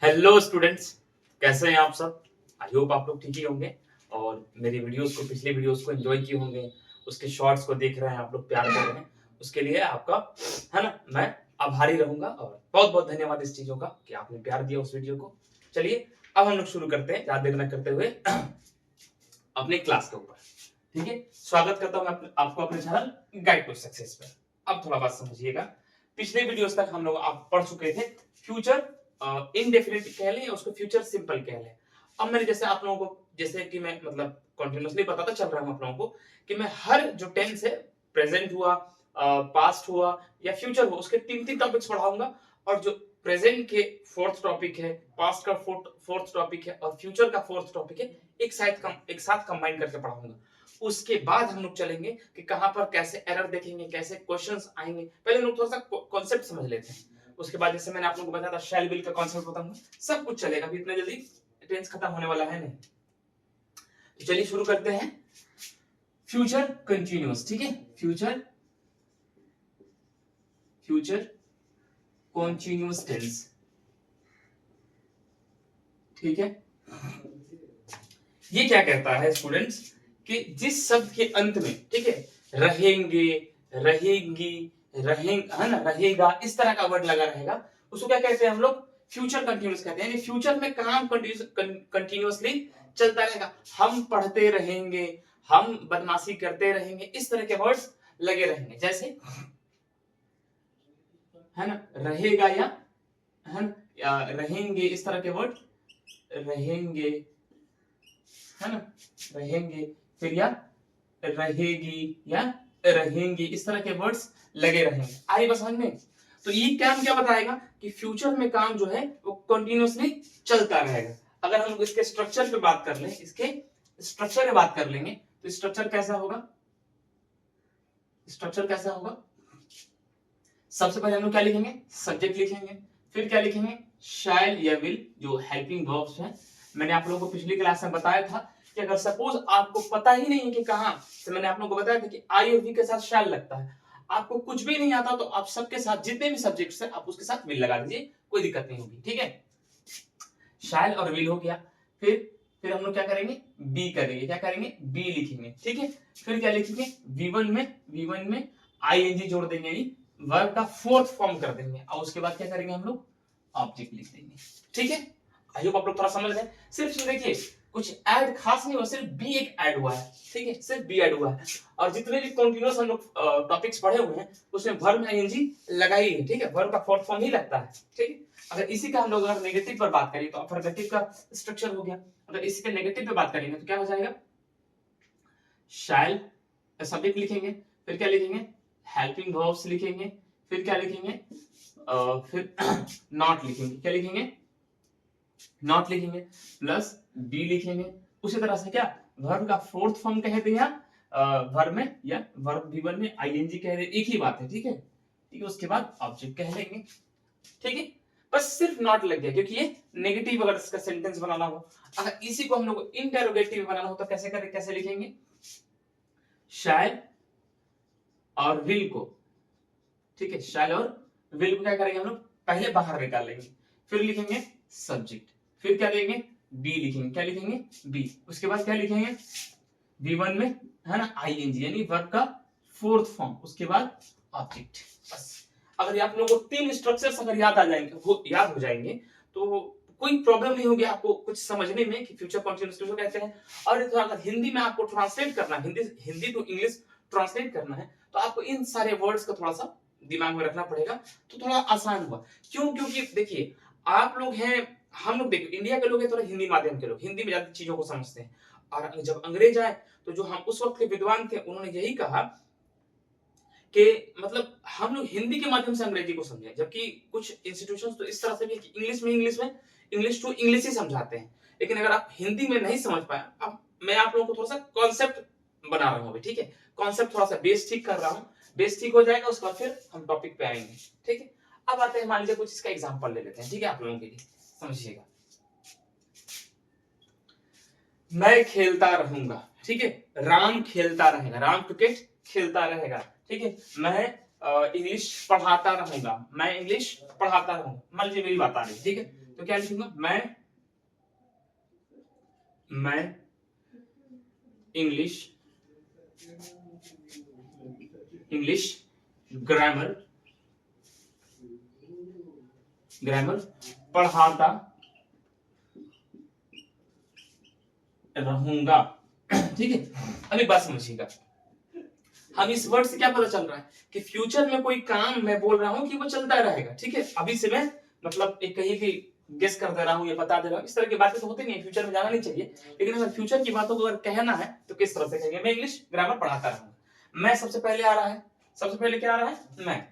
Hello students, कैसे हैं आप सब। आई होप आप लोग ठीक ही होंगे और मेरी पिछली वीडियोस को एंजॉय किए होंगे। उसके शॉर्ट्स को देख रहे हैं आप लोग, प्यार दे रहे हैं, उसके लिए आपका है ना, मैं आभारी रहूंगा और बहुत बहुत धन्यवाद इस चीजों का कि आपने प्यार दिया उस वीडियो को। चलिए अब हम लोग शुरू करते हैं, ज्यादा देर न करते हुए अपने क्लास के ऊपर। ठीक है, स्वागत करता हूं मैं आपको अपने चैनल गाइड टू सक्सेस पर। अब थोड़ा बात समझिएगा। पिछले वीडियोस तक हम लोग आप पढ़ चुके थे फ्यूचर इनडेफिनिट कह लें या उसको फ्यूचर सिंपल कह लें। अब मैंने जैसे आप लोगों को, जैसे कि मैं मतलब कंटिन्यूअसली बताता चल रहा हूं आप लोगों को कि मैं हर जो टेंस है, प्रेजेंट हुआ, पास्ट हुआ या फ्यूचर हुआ, उसके तीन तीन टॉपिक्स पढ़ाऊंगा। और जो प्रेजेंट के फोर्थ टॉपिक है, पास्ट का फोर्थ टॉपिक है और फ्यूचर का फोर्थ टॉपिक है, एक साथ कंबाइन करके पढ़ाऊंगा। उसके बाद हम लोग चलेंगे कि कहां पर कैसे एरर देखेंगे, कैसे क्वेश्चंस आएंगे। पहले हम लोग थोड़ा सा कॉन्सेप्ट समझ लेते हैं, उसके बाद जैसे मैंने आप लोगों को बताया था शैल विल का कॉन्सेप्ट बताऊंगा। सब कुछ चलेगा, अभी इतना जल्दी टेंस खत्म होने वाला है नहीं। तो चलिए शुरू करते हैं। फ्यूचर कंटिन्यूअस, ठीक है, फ्यूचर कंटिन्यूअस टेंस, ठीक है। ये क्या कहता है स्टूडेंट्स कि जिस शब्द के अंत में, ठीक है, रहेंगे, रहेंगी, है ना, रहेगा, इस तरह का वर्ड लगा रहेगा, उसको क्या कहते हैं हम लोग, फ्यूचर कंटिन्यूअस कहते हैं। यानी फ्यूचर में काम कंटिन्यूअसली चलता रहेगा। हम पढ़ते रहेंगे, हम बदमाशी करते रहेंगे, इस तरह के वर्ड्स लगे रहेंगे। जैसे है ना, रहेगा या है ना, रहेंगे, इस तरह के वर्ड रहेंगे, है ना, रहेंगे, फिर या रहेगी या रहेंगी, इस तरह के वर्ड्स लगे रहेंगे। आइए बस समझ में। तो ये काम क्या बताएगा कि फ्यूचर में काम जो है वो कंटिन्यूअसली चलता रहेगा। अगर हम इसके स्ट्रक्चर पे बात कर लें, इसके स्ट्रक्चर पे बात कर लेंगे, तो स्ट्रक्चर कैसा होगा, स्ट्रक्चर कैसा होगा। सबसे पहले हम लोग क्या लिखेंगे, सब्जेक्ट लिखेंगे, फिर क्या लिखेंगे, शैल या विल, जो हेल्पिंग वर्ब्स हैं। मैंने आप लोगों को पिछली क्लास में बताया था कि अगर सपोज आपको पता ही नहीं है कि कहां से, मैंने आप लोगों को बताया था कि आई और वी के साथ शैल लगता है। आपको कुछ भी नहीं आता तो आप सबके साथ, जितने भी सब्जेक्ट्स हैं, आप उसके साथ विल लगा दीजिए, कोई दिक्कत नहीं होगी, ठीक है। शैल और विल हो गया। फिर हम लोग क्या करेंगे, बी करेंगे, क्या करेंगे, बी लिखेंगे, ठीक है। फिर क्या लिखेंगे, वी वन में आईएनजी जोड़ देंगे, वर्ब का फोर्थ फॉर्म कर देंगे और उसके बाद क्या करेंगे हम लोग, ऑब्जेक्ट लिख देंगे, ठीक है। आई होप आप लोग थोड़ा समझ रहे हैं। सिर्फ देखिए कुछ ऐड खास नहीं हुआ, सिर्फ बी एक ऐड हुआ है, ठीक है, सिर्फ बी ऐड हुआ है। और जितने भी कंटीन्यूअस हम लोग टॉपिक्स पढ़े हुए हैं उसमें वर्ब में आईएनजी लगाई है, ठीक है, वर्ब का फोर्थ फॉर्म ही लगता है, ठीक है। अगर इसी का हम लोग अगर नेगेटिव पर बात करें तो अफर्मेटिव का स्ट्रक्चर हो गया। अगर इसी के नेगेटिव पे बात करेंगे तो क्या हो जाएगा, शैल सब्जेक्ट लिखेंगे, फिर क्या लिखेंगे, हेल्पिंग वर्ब्स लिखेंगे, फिर क्या लिखेंगे, फिर नॉट लिखेंगे, क्या लिखेंगे, नॉट लिखेंगे, प्लस बी लिखेंगे। उसी तरह से क्या, वर्ब का फोर्थ फॉर्म कह दिया वर्ब में, या वर्ब वी1 में आईएनजी कह रहे, एक ही बात है, ठीक है, ठीक है। उसके बाद ऑब्जेक्ट कह लेंगे, ठीक है। बस सिर्फ नॉट लग गया क्योंकि ये नेगेटिव अगर इसका सेंटेंस बनाना हो। अगर इसी को हम लोग इंटरोगेटिव बनाना हो तो कैसे करें, कैसे लिखेंगे, शायद और विल को, ठीक है, शायद और विल को क्या करेंगे हम लोग, पहले बाहर निकालेंगे, फिर लिखेंगे सब्जेक्ट, फिर क्या देंगे, बी लिखेंगे, क्या लिखेंगे, बी। उसके बाद क्या लिखेंगे, V1 में है ना आईएनजी यानी वर्ब का फोर्थ फॉर्म, उसके बाद ऑब्जेक्ट। बस अगर आप लोगों को तीन स्ट्रक्चर्स अगर याद आ जाएंगे, वो याद हो जाएंगे, तो कोई प्रॉब्लम नहीं होगी आपको कुछ समझने में कि फ्यूचर कंटीन्यूअस किसको कहते हैं। और तो अगर हिंदी में आपको ट्रांसलेट करना है, हिंदी टू इंग्लिश ट्रांसलेट करना है, तो आपको इन सारे वर्ड्स का थोड़ा सा दिमाग में रखना पड़ेगा, तो थोड़ा आसान हुआ। क्यों, क्योंकि देखिए आप लोग हैं, हम लोग देखिए इंडिया के लोग हैं, थोड़ा हिंदी माध्यम के लोग, हिंदी में ज्यादा चीजों को समझते हैं। और जब अंग्रेज आए तो जो हम उस वक्त के विद्वान थे उन्होंने यही कहा कि मतलब हम लोग हिंदी के माध्यम से अंग्रेजी को समझें, जबकि कुछ इंस्टीट्यूशंस तो इस तरह से भी कि इंग्लिश टू इंग्लिश ही समझाते हैं। लेकिन अगर आप हिंदी में नहीं समझ पाए, अब मैं आप लोगों को थोड़ा सा कॉन्सेप्ट बना रहा हूं अभी, ठीक है, कॉन्सेप्ट थोड़ा सा बेस ठीक कर रहा हूं, बेस ठीक हो जाएगा उसके बाद फिर हम टॉपिक पे आएंगे, ठीक है। अब आते हैं, मान लीजिए कुछ इसका एग्जांपल ले लेते हैं, ठीक है, आप लोगों के लिए समझिएगा। मैं खेलता रहूंगा, ठीक है, राम खेलता रहेगा, राम क्रिकेट खेलता रहेगा, ठीक है। मैं इंग्लिश पढ़ाता रहूंगा, मैं इंग्लिश पढ़ाता रहूंगा, मान लीजिए मेरी बात आ रही है, ठीक है। तो क्या लिखूंगा, मैं इंग्लिश ग्रामर पढ़ाता रहूंगा। ठीक है, अब एक बात समझिएगा, हम इस वर्ड से क्या पता चल रहा है कि फ्यूचर में कोई काम मैं बोल रहा हूं कि वो चलता रहेगा। ठीक है, अभी से मैं मतलब एक कहीं भी गेस कर दे रहा हूं या बता दे रहा हूं, इस तरह की बातें तो होती नहीं, फ्यूचर में जाना नहीं चाहिए। लेकिन अगर फ्यूचर की बातों को अगर कहना है तो किस तरह से कहेंगे, मैं इंग्लिश ग्रामर पढ़ाता रहूंगा। मैं सबसे पहले आ रहा है, सबसे पहले क्या आ रहा है, मैं,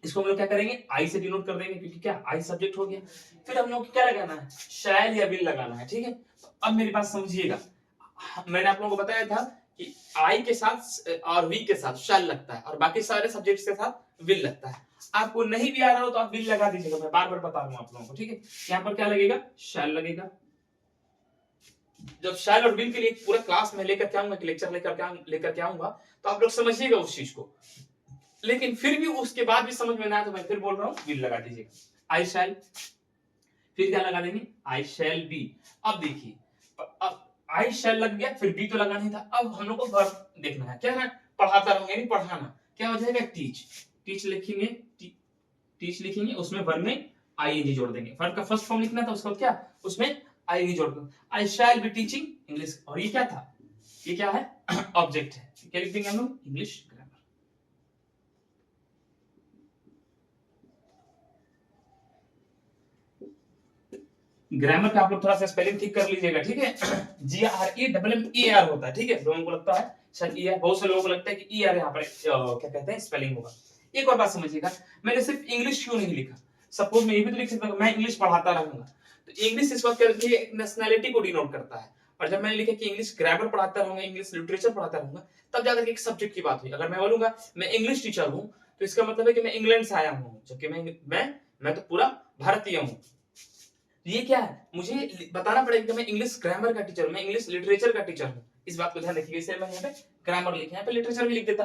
इसको हम लोग क्या करेंगे, आई से डिनोट कर देंगे, क्योंकि क्या आई सब्जेक्ट हो गया। फिर हम लोग क्या लगाना है, शैल या विल लगाना है। ठीक है, तो अब मेरी बात समझिएगा, मैंने आप लोगों को बताया था कि आई के साथ और वी के साथ शैल लगता है और बाकी सारे सब्जेक्ट्स के साथ विल लगता है। आपको नहीं भी आ रहा हो तो आप विल लगा दीजिएगा, मैं बार बार बता रहा हूं आप लोगों को। ठीक है, यहाँ पर क्या लगेगा, शैल लगेगा। जब शैल और विल के लिए पूरा क्लास में लेकर के आऊंगा, लेक्चर लेकर के आऊंगा, तो आप लोग समझिएगा उस चीज को। लेकिन फिर भी उसके बाद भी समझ में ना आए तो मैं फिर बोल रहा हूँ, विल लगा दीजिएगा, आई शैल। फिर क्या लगा देंगे, आई शैल बी। अब देखिए, अब आई शैल लग गया, फिर बी तो लगा नहीं था। अब हम लोग को वर्ब देखना है, क्या है, पढ़ाता रहूंगा यानी पढ़ाना। क्या हो जाएगा, टीच। टीच लिखेंगे, टीच लिखेंगे, उसमें वर्ब में आईएनजी जोड़ देंगे। वर्ब का फर्स्ट फॉर्म लिखना था, उसको क्या, उसमें आईएनजी जोड़ देंगे, आई शैल बी टीचिंग इंग्लिश। और ये क्या था, ये क्या है, ऑब्जेक्ट है। क्या लिख देंगे हम लोग, इंग्लिश ग्रामर। ग्रामर का आप लोग थोड़ा सा स्पेलिंग ठीक कर लीजिएगा। ठीक है, GREMMER होता है। ठीक है, लोगों को लगता है शायद ई है, बहुत से लोगों को लगता है कि ई आर यहाँ पर क्या कहते हैं, स्पेलिंग होगा। एक और बात समझिएगा, मैंने सिर्फ इंग्लिश क्यों नहीं लिखा, सपोज मैं ये भी तो लिख सकता हूँ, मैं इंग्लिश पढ़ाता रहूंगा। तो इंग्लिश इस वक्त नेशनैलिटी को डिनोट करता है। और जब मैंने लिखा कि इंग्लिश ग्रामर पढ़ाता रहूंगा, इंग्लिश लिटरेचर पढ़ाता रहूंगा, तब जाकर एक सब्जेक्ट की बात हुई। अगर मैं बोलूंगा मैं इंग्लिश टीचर हूँ, तो इसका मतलब है कि मैं इंग्लैंड से आया हूँ, जबकि मैं तो पूरा भारतीय हूँ। ये क्या है, मुझे बताना पड़ेगा कि मैं इंग्लिश ग्रामर का टीचर हूं, मैं इंग्लिश लिटरेचर का टीचर हूं। इस बात को ध्यान रखिएगा, इसलिए मैं यहाँ पे ग्रामर लिखा, यहाँ पे लिटरेचर भी लिख देता।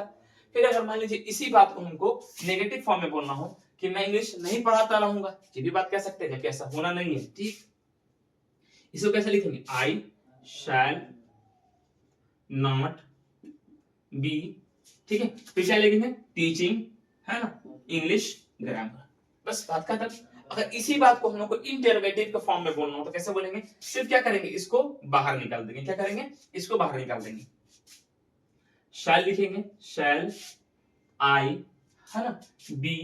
फिर अगर मान लीजिए इसी बात को हमको नेगेटिव फॉर्म में बोलना हो कि मैं इंग्लिश नहीं पढ़ाता रहूंगा, ये भी बात कह सकते हैं, जबकि ऐसा होना नहीं है। ठीक, इसको कैसे लिखेंगे, आई शैल नॉट बी। ठीक है, फिर क्या लिखेंगे, टीचिंग, है ना, इंग्लिश ग्रामर। बस बात खत्म। अगर इसी बात को हम लोग को इंटरोगेटिव के फॉर्म में बोलना हो तो कैसे बोलेंगे, सिर्फ क्या करेंगे, इसको बाहर निकाल देंगे। क्या करेंगे, इसको बाहर निकाल देंगे, शैल लिखेंगे, शैल आई, है ना, बी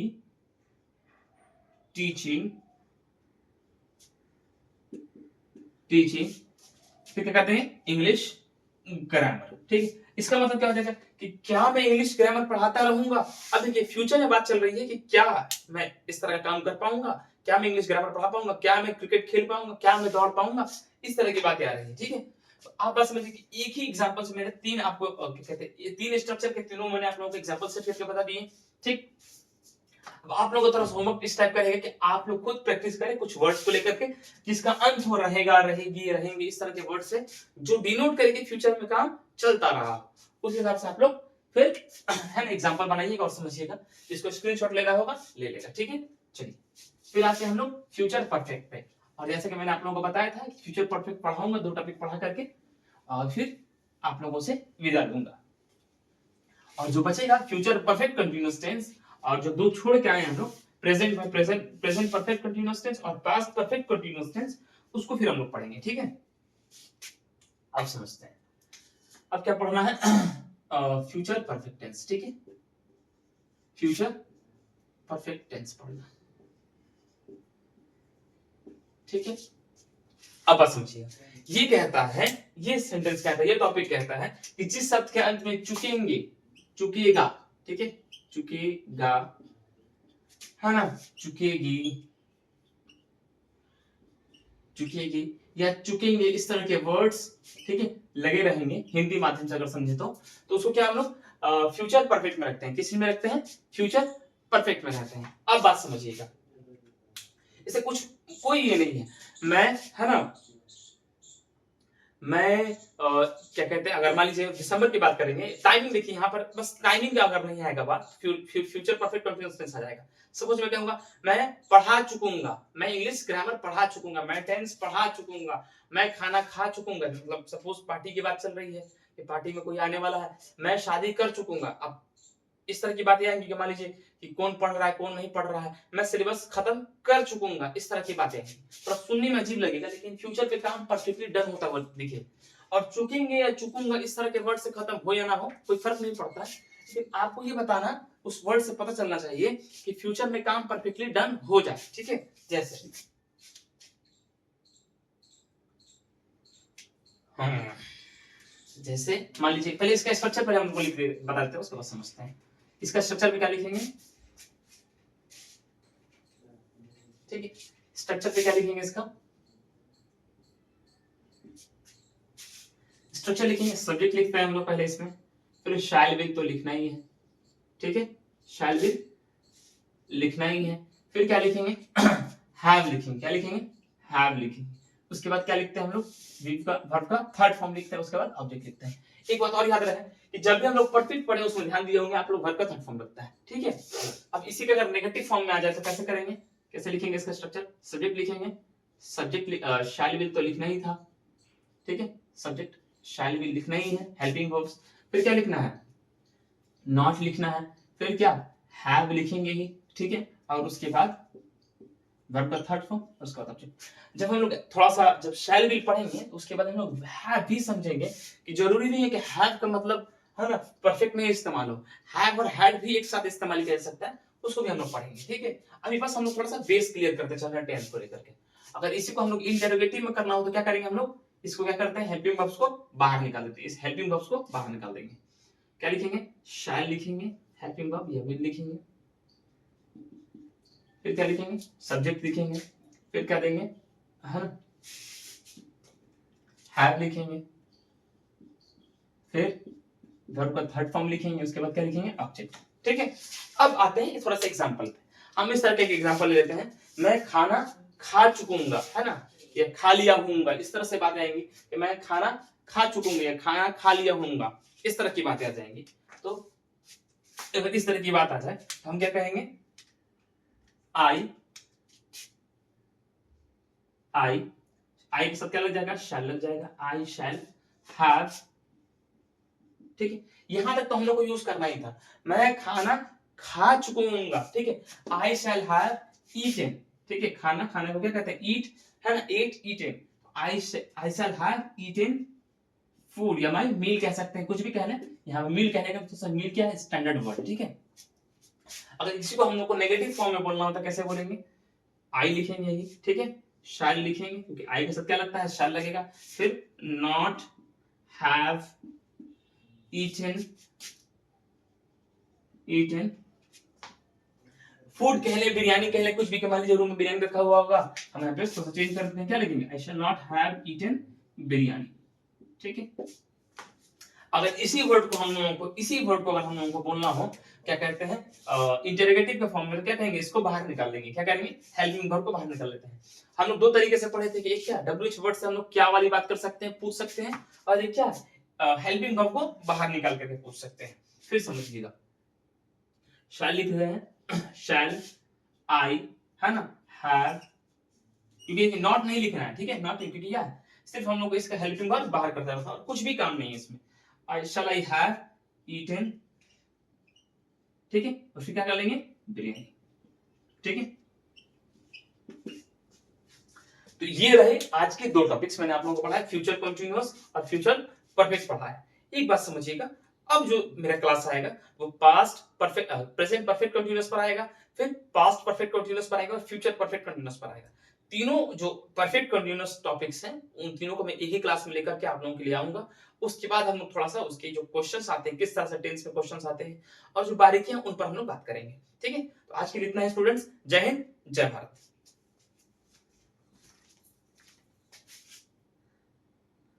टीचिंग, फिर क्या कहते हैं, इंग्लिश ग्रामर। ठीक है, इसका मतलब क्या हो जाएगा कि क्या मैं इंग्लिश ग्रामर पढ़ाता रहूंगा। अब देखिए, फ्यूचर में बात चल रही है कि क्या मैं इस तरह का काम कर पाऊंगा, क्या मैं इंग्लिश ग्रामर पढ़ा पाऊंगा, क्या मैं क्रिकेट खेल पाऊंगा, क्या मैं दौड़ पाऊंगा, इस तरह की बातें आ रही है। ठीक है, तो आप बात समझिए कि एक ही एग्जांपल से मैंने तीन आपको क्या कहते हैं, ये तीन स्ट्रक्चर के तीनों मैंने आप लोगों को एग्जांपल सेट करके बता दिए। ठीक, अब आप लोगों को थोड़ा होमवर्क इस टाइप का रहेगा कि आप लोग खुद प्रैक्टिस करें कुछ वर्ड्स को लेकर के, जिसका अंत हो रहेगा, रहेगी, रहेंगे, इस तरह के वर्ड से जो डिनोट करेंगे फ्यूचर में काम चलता रहा। उस हिसाब से आप लोग फिर है ना एग्जांपल बनाइएगा और समझिएगा। जिसको स्क्रीनशॉट लेना होगा ले लेगा। ठीक है, चलिए फिर आते हैं हम लोग फ्यूचर परफेक्ट पे। और जैसे कि मैंने आप लोगों को बताया था फ्यूचर परफेक्ट पढ़ाऊंगा, 2 टॉपिक पढ़ा करके, और फिर आप लोगों से विदा लूंगा। और जो बचेगा फ्यूचर परफेक्ट कंटीन्यूअस टेंस, और जो 2 छोड़ के आए हम लोग, प्रेजेंट परफेक्ट कंटीन्यूअस टेंस और पास्ट परफेक्ट कंटीन्यूअस टेंस, उसको फिर हम लोग पढ़ेंगे। ठीक है, अब समझते हैं अब क्या पढ़ना है, फ्यूचर परफेक्ट टेंस। ठीक है, फ्यूचर परफेक्ट टेंस पढ़ना। ठीक है, अब बात समझिए, ये कहता है, ये सेंटेंस कहता है, ये टॉपिक कहता है कि जिस शब्द के अंत में चुकेंगे, चुकेगा, ठीक है, चुकेगा, है ना, चुकेगी, चुकेगी या चुकेंगे, इस तरह के वर्ड्स, ठीक है, लगे रहेंगे हिंदी माध्यम से अगर समझे तो उसको क्या हम लोग फ्यूचर परफेक्ट में रखते हैं। किस में रखते हैं, फ्यूचर परफेक्ट में रहते हैं। अब बात समझिएगा, इसे कुछ कोई ये नहीं है, मैं, है ना, मैं क्या कहते हैं, अगर मान लीजिए दिसंबर की बात करेंगे, टाइमिंग देखिए यहाँ पर, बस टाइमिंग का अगर नहीं आएगा बात, फ्यूचर परफेक्ट कंटीन्यूअस टेंस आ जाएगा। सपोज मैं कहूंगा मैं पढ़ा चुकूंगा, मैं इंग्लिश ग्रामर पढ़ा चुकूंगा, मैं टेंस पढ़ा चुकूंगा, मैं खाना खा चुकूंगा, मतलब सपोज पार्टी की बात चल रही है कि पार्टी में कोई आने वाला है, मैं शादी कर चुकूंगा। अब इस तरह की बातें आएंगी कि मान लीजिए कि कौन पढ़ रहा है कौन नहीं पढ़ रहा है, मैं सिलेबस खत्म कर चुकूंगा, इस तरह की बातें आएंगी। थोड़ा सुनने में अजीब लगेगा, लेकिन फ्यूचर पे काम परफेक्टली डन होता हुआ दिखे। और चुकेंगे या चुकूंगा इस तरह के वर्ड से खत्म हो या ना हो कोई फर्क नहीं पड़ता है, लेकिन आपको ये बताना, उस वर्ड से पता चलना चाहिए कि फ्यूचर में काम परफेक्टली डन हो जाए। ठीक है, जैसे जैसे मान लीजिए, पहले इसका स्ट्रक्चर पहले हम लोग लिख बता देते हैं, उसके बाद समझते हैं। इसका स्ट्रक्चर में क्या लिखेंगे, ठीक है, स्ट्रक्चर पे क्या लिखेंगे, इसका स्ट्रक्चर लिखेंगे। सब्जेक्ट लिखते हैं हम लोग पहले इसमें, फिर शैल विल तो लिखना ही है, ठीक है, शैल विल लिखना ही है। फिर क्या लिखेंगे, हैव लिखेंगे, क्या लिखेंगे, हैव लिखेंगे। उसके बाद क्या लिखते हैं हम लोग, वर्ब का थर्ड फॉर्म लिखते हैं, उसके बाद ऑब्जेक्ट लिखते हैं। एक बात और याद रहे कि जब भी हम लोग परफेक्ट पढ़े उसमें ध्यान दिए होंगे आप लोग, वर्ब का थर्ड फॉर्म लगता है, ठीक है। अब इसी का अगर नेगेटिव फॉर्म में आ जाए तो कैसे करेंगे, कैसे लिखेंगे इसका स्ट्रक्चर, सब्जेक्ट लिखेंगे, सब्जेक्ट शैल विल तो लिखना ही था, ठीक है, सब्जेक्ट शैल विल लिखना ही है, हेल्पिंग वर्ब्स। फिर क्या लिखना है, नॉट लिखना है, फिर क्या हैव लिखेंगे ही, ठीक है, और उसके बाद वर्ब का थर्ड फॉर्म, उसका बाद ऑब्जेक्ट। जब हम लोग थोड़ा सा जब शैल विल पढ़ेंगे उसके बाद हम लोग हैव भी समझेंगे कि जरूरी नहीं है कि हैव का मतलब है ना परफेक्ट में इस्तेमाल हो, हैव और हैड भी एक साथ इस्तेमाल किया जा सकता है, उसको भी हम लोग पढ़ेंगे, ठीक है। अभी बस हम लोग थोड़ा सा बेस क्लियर करते चल रहे हैं टेंस को लेकर के। अगर इसी को हम लोग इंटरोगेटिव में करना हो तो क्या करेंगे हम लोग, इसको क्या करते हैं, हेल्पिंग वर्ब्स को बाहर निकाल देते हैं, इस हेल्पिंग वर्ब्स को बाहर निकाल देंगे। क्या लिखेंगे, शैल लिखेंगे, हेल्पिंग वर्ब या विल लिखेंगे, फिर क्या लिखेंगे, सब्जेक्ट लिखेंगे, फिर क्या देंगे, है ना, हैव लिखेंगे, फिर वर्ब का थर्ड फॉर्म लिखेंगे, उसके बाद क्या लिखेंगे, ऑब्जेक्ट, ठीक है। अब आते हैं थोड़ा सा एग्जांपल पे, हम इस तरह के एक एग्जांपल ले लेते हैं, मैं खाना खा चुकूंगा, है ना, या खा लिया हूंगा, इस तरह से बातें आएंगी कि मैं खाना खा चुकूंगा या खाना खा लिया हूंगा, इस तरह की बातें आ जाएंगी। तो अगर इस तरह की बात आ जाए तो हम क्या कहेंगे, आई के साथ क्या लग जाएगा, शैल लग जाएगा, आई शैल हैव, ठीक है। यहां तक तो हम लोग को यूज करना ही था, मैं खाना खा चुकूंगा, ठीक है, आई शैल हैव ईटन, ठीक है, खाना खाने को क्या कहते हैं, ईट, है ना, ate eaten, I shall have eaten food, या मैं मील कह सकते हैं, कुछ भी कह लें, यहाँ पे मील कहने का तो सर मील क्या है, स्टैंडर्ड वर्ड, ठीक है। अगर किसी को हम लोग को नेगेटिव फॉर्म में बोलना होता कैसे बोलेंगे, आई लिखेंगे ही, ठीक है, शैल लिखेंगे क्योंकि आई के साथ क्या लगता है, शैल लगेगा, फिर नॉट हैव ईटन फूड कह ले, बिरयानी कह ले, कुछ भी, मान लीजिए रूम में बिरयानी रखा हुआ होगा, हम यहाँ पे थोड़ा चेंज कर देते हैं, क्या लिखेंगे, I shall not have eaten biryani, ठीक है। अगर इसी वर्ड को अगर हम लोगों को बोलना हो, क्या कहते हैं, इंटरोगेटिव के फॉर्म में क्या कहेंगे, इसको बाहर निकाल देंगे, क्या करेंगे, हेल्पिंग वर्ब को बाहर निकाल लेते हैं। हम लोग दो तरीके से पढ़े थे कि एक क्या WH वर्ड से हम लोग क्या वाली बात कर सकते हैं, पूछ सकते हैं, और एक क्या हेल्पिंग वर्ब को बाहर निकाल करके पूछ सकते हैं। फिर समझिएगा, शैल लिख रहे हैं, शैल आई, है ना, हैव, क्योंकि नॉट नहीं लिखना है, ठीक है, नॉट क्योंकि क्या है, सिर्फ हम लोग को इसका हेल्पिंग वर्ब बाहर करता रहता है और कुछ भी काम नहीं है इसमें। शैल आई हैव ईटन, ठीक है, और फिर क्या कर लेंगे, बिरयानी, ठीक है। तो ये रहे आज के दो टॉपिक्स, मैंने आप लोगों को पढ़ाया, फ्यूचर कंटीन्यूअस और फ्यूचर परफेक्ट पढ़ाया। एक बात समझिएगा, अब जो मेरा क्लास आएगा वो past perfect, present perfect continuous पर आएगा, फिर पास्ट परफेक्ट कंटीन्यूअस पर आएगा और फ्यूचर परफेक्ट कंटीन्यूअस पर आएगा। तीनों जो परफेक्ट कंटीन्यूअस टॉपिक्स हैं उन तीनों को मैं एक ही क्लास में लेकर के आप लोगों के लिए आऊंगा। उसके बाद हम लोग थोड़ा सा उसके जो क्वेश्चंस आते हैं, किस तरह से टेंस में क्वेश्चंस आते हैं और जो बारीकियां उन पर हम लोग बात करेंगे, ठीक है। तो आज के लिए इतना है स्टूडेंट्स, जय हिंद, जय भारत।